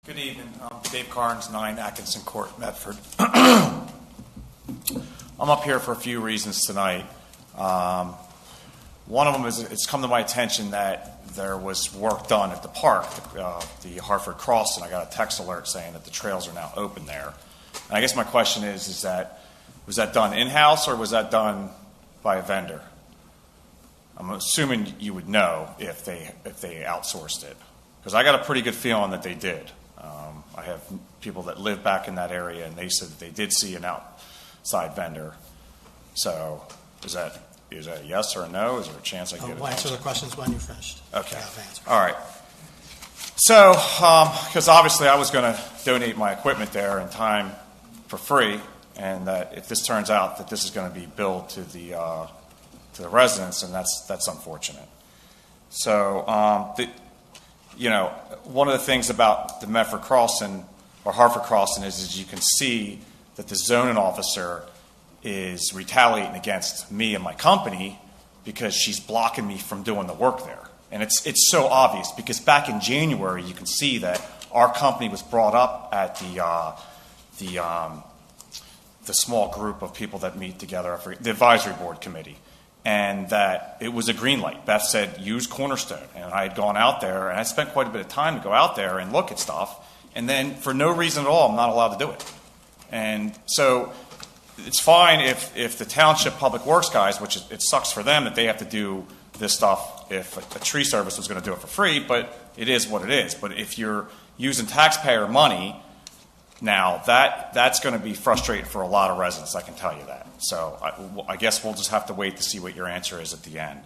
Good evening. I'm Dave Carns, 9 Atkinson Court, Medford. I'm up here for a few reasons tonight. One of them is it's come to my attention that there was work done at the park, the Hartford Crossing. I got a text alert saying that the trails are now open there. And I guess my question is was that done in-house or was that done by a vendor? I'm assuming you would know if they outsourced it, because I got a pretty good feeling that they did. I have people that live back in that area, and they said that they did see an outside vendor. So is that a yes or a no? Is there a chance I get it? We'll answer the questions when you're finished. Okay. All right. So, because obviously I was going to donate my equipment there and time for free, and that if this turns out that this is going to be billed to the residents, and that's unfortunate. So, one of the things about the Medford Crossing or Hartford Crossing is you can see that the zoning officer is retaliating against me and my company because she's blocking me from doing the work there. And it's so obvious because back in January you can see that our company was brought up at the small group of people that meet together, the advisory board committee, and that it was a green light. Beth said, use Cornerstone. And I had gone out there, and I spent quite a bit of time to go out there and look at stuff. And then for no reason at all, I'm not allowed to do it. And so it's fine if the township public works guys, which it sucks for them that they have to do this stuff if a tree service was going to do it for free, but it is what it is. But if you're using taxpayer money, now that's going to be frustrating for a lot of residents, I can tell you that. So I guess we'll just have to wait to see what your answer is at the end.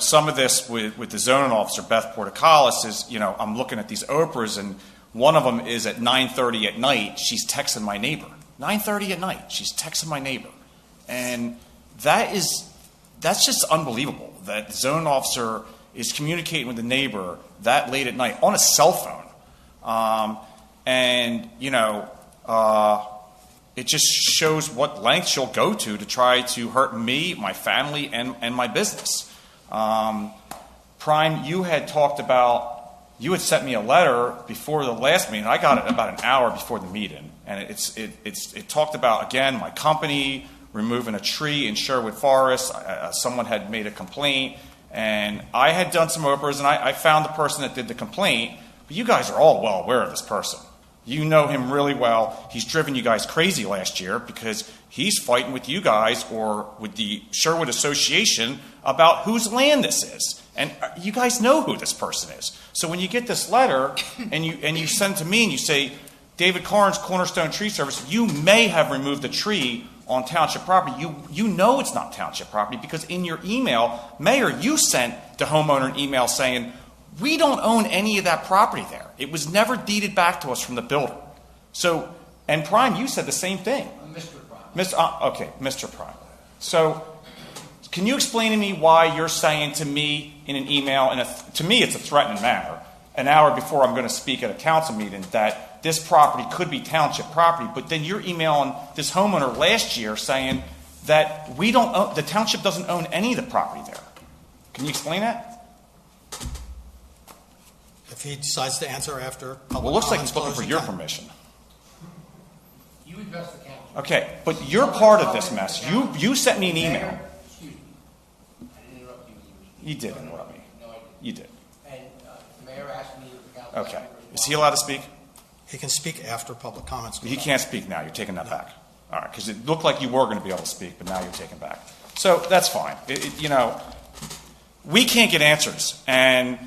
Some of this with the zoning officer, Beth Portocalis, is, I'm looking at these Oprahs, and one of them is at 9:30 at night, she's texting my neighbor. 9:30 at night, she's texting my neighbor. And that's just unbelievable that the zoning officer is communicating with the neighbor that late at night on a cell phone. It just shows what lengths she'll go to try to hurt me, my family, and my business. Prime, you had sent me a letter before the last meeting. I got it about an hour before the meeting, and it talked about, again, my company removing a tree in Sherwood Forest. Someone had made a complaint, and I had done some Oprahs, and I found the person that did the complaint. But you guys are all well aware of this person. You know him really well. He's driven you guys crazy last year because he's fighting with you guys or with the Sherwood Association about whose land this is. And you guys know who this person is. So when you get this letter and you send it to me and you say, David Carns, Cornerstone Tree Service, you may have removed a tree on township property. You know it's not township property because in your email, Mayor, you sent the homeowner an email saying, we don't own any of that property there. It was never deeded back to us from the builder. So, and Prime, you said the same thing. Mr. Prime. Mr. Prime. So, can you explain to me why you're saying to me in an email, to me it's a threatening manner, an hour before I'm going to speak at a council meeting, that this property could be township property, but then you're emailing this homeowner last year saying that the township doesn't own any of the property there. Can you explain that? If he decides to answer after public Well, it looks like he's looking comments, for your permission. You address the council. Okay, but you're part of this mess. You sent me an email. Mayor, excuse me. I didn't interrupt you. You did interrupt me. No, I didn't. You did. And the mayor asked me if the council... Okay. Is he allowed to speak? He can speak after public comments. He can't speak now. You're taking that back. All right, because it looked like you were going to be able to speak, but now you're taking back. So that's fine. We can't get answers, and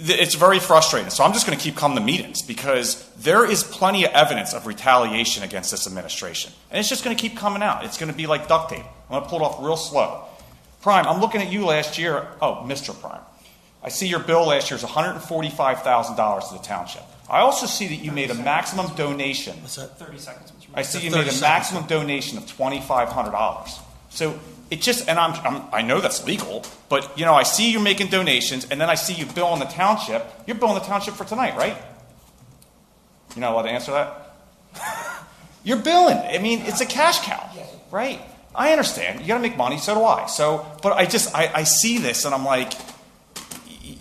it's very frustrating. So I'm just going to keep coming to meetings because there is plenty of evidence of retaliation against this administration. And it's just going to keep coming out. It's going to be like duct tape. I'm going to pull it off real slow. Prime, I'm looking at you last year. Oh, Mr. Prime. I see your bill last year is $145,000 to the township. I also see that you made a maximum donation. What's that? 30 seconds, Mr. Mayor. I see you made a maximum donation of $2,500. So it just, and I know that's legal, but I see you're making donations, and then I see you billing the township. You're billing the township for tonight, right? You're not allowed to answer that? You're billing. I mean, it's a cash cow, right? I understand. You got to make money, so do I. So, but I see this, and I'm like,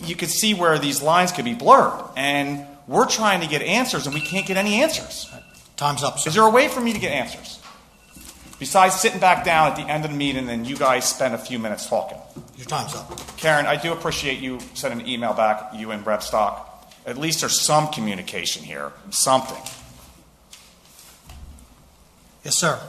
you can see where these lines could be blurred. And we're trying to get answers, and we can't get any answers. Time's up, sir. Is there a way for me to get answers? Besides sitting back down at the end of the meeting and you guys spend a few minutes talking. Your time's up. Karen, I do appreciate you sending an email back, you and Rep Stock. At least there's some communication here, something. Yes, sir.